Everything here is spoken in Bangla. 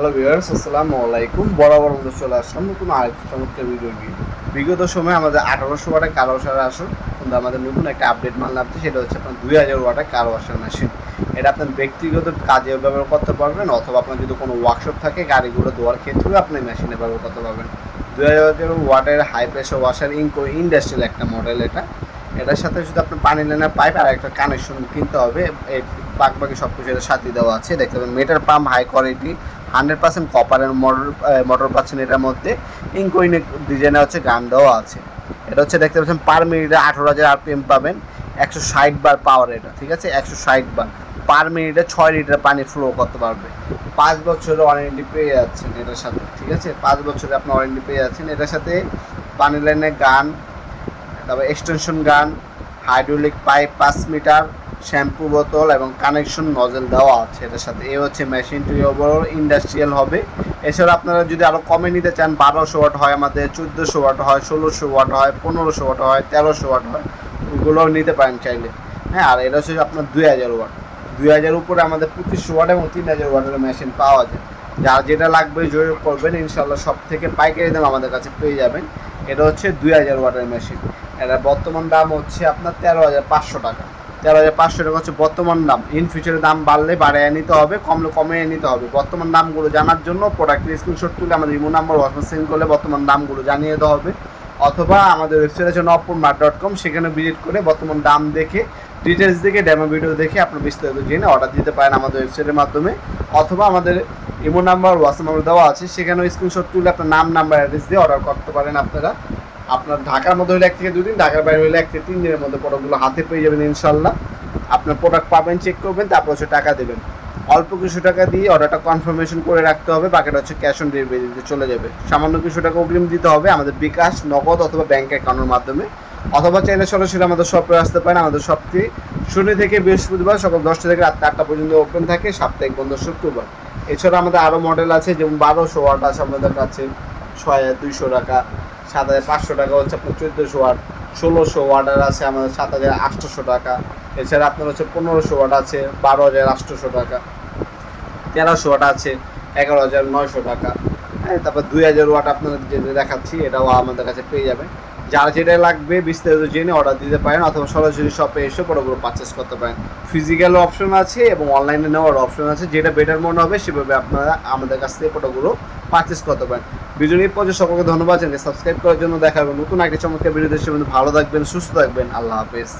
হ্যালো ভিউয়ার্স, আসসালামু আলাইকুম। বরাবর মতো চলে আসলাম নতুন আরেকটি চমৎকার ভিডিও নিয়ে। বিগত সময়ে আমাদের 1800 ওয়াটের কার ওয়াশার আসুন, কিন্তু আমাদের নতুন একটা আপডেট মাল নামছে, সেটা হচ্ছে আপনার 2000 ওয়াটের কার ওয়াশার মেশিন। এটা আপনার ব্যক্তিগত কাজে ব্যবহার করতে পারবেন, অথবা আপনার যদি কোনো ওয়ার্কশপ থাকে গাড়িগুলো ধোয়ার ক্ষেত্রেও আপনি মেশিনে ব্যবহার করতে পারবেন। 2000 ওয়াটের হাই প্রেশার ওয়াশার ইনকো ইন্ডাস্ট্রিয়াল একটা মডেল এটা। এটার সাথে যদি আপনার পানি লাইনের পাইপ আর একটা কানেকশন কিনতে হবে, এই বাকি সব কিছু এটার সাথে দেওয়া আছে। দেখতে পাবেন মিটার পাম্প হাই কোয়ালিটি 100% কপারের মোটর পাচ্ছেন এটার মধ্যে। ইনকোইনিক ডিজাইনে হচ্ছে গান দেওয়া আছে। এটা হচ্ছে দেখতে পাচ্ছেন পার মিনিটে 18,000 RPM পাবেন, 160 বার পাওয়ার এটা, ঠিক আছে। 160 বার পার মিনিটে 6 লিটার পানি ফ্লো করতে পারবে। 5 বছরের ওয়ারেন্টি পেয়ে যাচ্ছেন এটার সাথে, ঠিক আছে। 5 বছরে আপনি ওয়ারেন্টি পেয়ে যাচ্ছেন এটার সাথে। পানি লাইনের গান, তারপর এক্সটেনশন গান, হাইড্রোলিক পাইপ 5 মিটার, শ্যাম্পু বোতল এবং কানেকশন নজেল দেওয়া আছে এটার সাথে। এই হচ্ছে মেশিনটি ওভারঅল ইন্ডাস্ট্রিয়াল হবে। এছাড়া আপনারা যদি আরও কমে নিতে চান, 1200 ওয়াট হয় আমাদের, 1400 ওয়াট হয়, 1600 ওয়াট হয়, 1500 ওয়াট হয়, 1300 ওয়াট হয়, ওগুলোও নিতে পারেন চাইলে। হ্যাঁ, আর এটা হচ্ছে আপনার 2000 ওয়াট। 2000 উপরে আমাদের 2500 ওয়াট এবং 3000 ওয়াটের মেশিন পাওয়া যায়। যার যেটা লাগবে যোগাযোগ করবেন, ইনশাল্লাহ সব থেকে পাইকারি দাম আমাদের কাছে পেয়ে যাবেন। এটা হচ্ছে 2000 ওয়াটের মেশিন। এটা বর্তমান দাম হচ্ছে আপনার 13,500 টাকা। 13,500 টাকা হচ্ছে বর্তমান দাম। ইন ফিউচারে দাম বাড়লে বাড়িয়ে নিতে হবে, কমলে কমিয়ে নিতে হবে। বর্তমান দামগুলো জানার জন্য প্রোডাক্টের স্ক্রিনশট তুলে আমাদের ইমো নাম্বার হোয়াটসঅ্যাপ সেন্ড করলে বর্তমান দামগুলো জানিয়ে দেওয়া হবে। অথবা আমাদের ওয়েবসাইট আছে nopurmart.com, সেখানে ভিজিট করে বর্তমান দাম দেখে, ডিটেলস দেখে, ডেমো ভিডিও দেখে আপনার বিস্তারিত জেনে অর্ডার দিতে পারেন আমাদের ওয়েবসাইটের মাধ্যমে। অথবা আমাদের ইমো নাম্বার হোয়াটসঅ্যাপ নাম্বার দেওয়া আছে, সেখানে স্ক্রিনশট তুলে আপনার নাম, নাম্বার, অ্যাড্রেস দিয়ে অর্ডার করতে পারেন আপনারা। আপনার ঢাকার মধ্যে হলে 1 থেকে 2 দিন, ঢাকার বাইরে হলে 1 থেকে 3 দিনের মধ্যে প্রোডাক্টগুলো হাতে পেয়ে যাবেন ইনশাল্লাহ। আপনার প্রোডাক্ট পাবেন, চেক করবেন, তারপর হচ্ছে টাকা দেবেন। অল্প কিছু টাকা দিয়ে অর্ডারটা কনফার্মেশন করে রাখতে হবে, বাকিটা হচ্ছে ক্যাশ অন ডেলিভারিতে চলে যাবে। সামান্য কিছু টাকা অগ্রিম দিতে হবে আমাদের বিকাশ, নগদ অথবা ব্যাঙ্ক অ্যাকাউন্টের মাধ্যমে। অথবা চাইলে সরাসরি আমাদের শপে আসতে পারেন। আমাদের শপটি শনি থেকে বৃহস্পতিবার সকাল 10টা থেকে রাত 8টা পর্যন্ত ওপেন থাকে, সাপ্তাহিক বন্ধ শুক্রবার। এছাড়া আমাদের আরও মডেল আছে, যেমন 1200 ওয়াট আছে আমাদের কাছে 6,200 টাকা, 7,500 টাকা হচ্ছে আপনার 1400 ওয়াট, 1600 ওয়াটের আছে আমাদের 7,800 টাকা। এছাড়া আপনার হচ্ছে 1500 ওয়াট আছে 12,800 টাকা, 1300 ওয়াট আছে 11,900 টাকা। হ্যাঁ, তারপর 2000 ওয়াট আপনাদের যেটা দেখাচ্ছি এটাও আমাদের কাছে পেয়ে যাবেন। যার যেটা লাগবে বিস্তারিত জেনে অর্ডার দিতে পারেন, অথবা সরাসরি শপে এসে প্রোডাক্টগুলো পারচেস করতে পারেন। ফিজিক্যাল অপশন আছে এবং অনলাইনে নেওয়ার অপশন আছে, যেটা বেটার মনে হবে সেভাবে আপনারা আমাদের কাছ থেকে প্রোডাক্টগুলো পারচেস করতে পারেন। ভিডিও নিয়ে পর্যন্ত সকলকে ধন্যবাদ, চ্যানেলকে সাবস্ক্রাইব করার জন্য। দেখা হবে নতুন একটা চমৎকার ভিডিও দেশে। ভালো থাকবেন, সুস্থ থাকবেন, আল্লাহ হাফেজ।